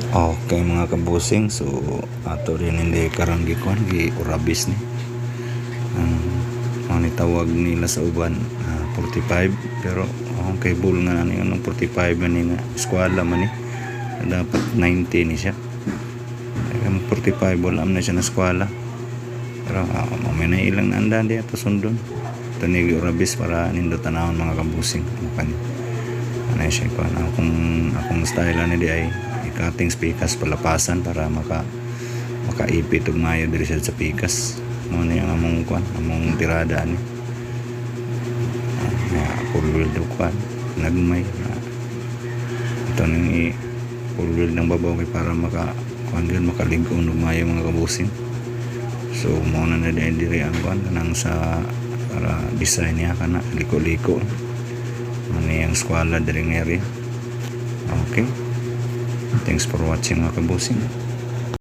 Okay mga kabusing, so ato rin hindi karang gikuan gi urabis ni ang tawag nila sa uban 45, pero okay bul nga ano yung 45 man ni nga eskwela man ni dapat 90 ni siya. Ang 45 wala man na siya na eskwela, pero may na ilang andan di ato sundon ito ni urabis para nindo tanawon mga kabusing ano siya ko akong style ni di ay cutting pikas palapasan para makaipit og mayo diri sa pikas mo na yung among tirada ni full wheel dukan nagmay ito nang full wheel ng babaw para makaligong og mayo mga kabusing. So mo na diri ang kanang sa para design niya kana liko-liko ano yung squala diri area. Okay, thanks for watching mga kabusing.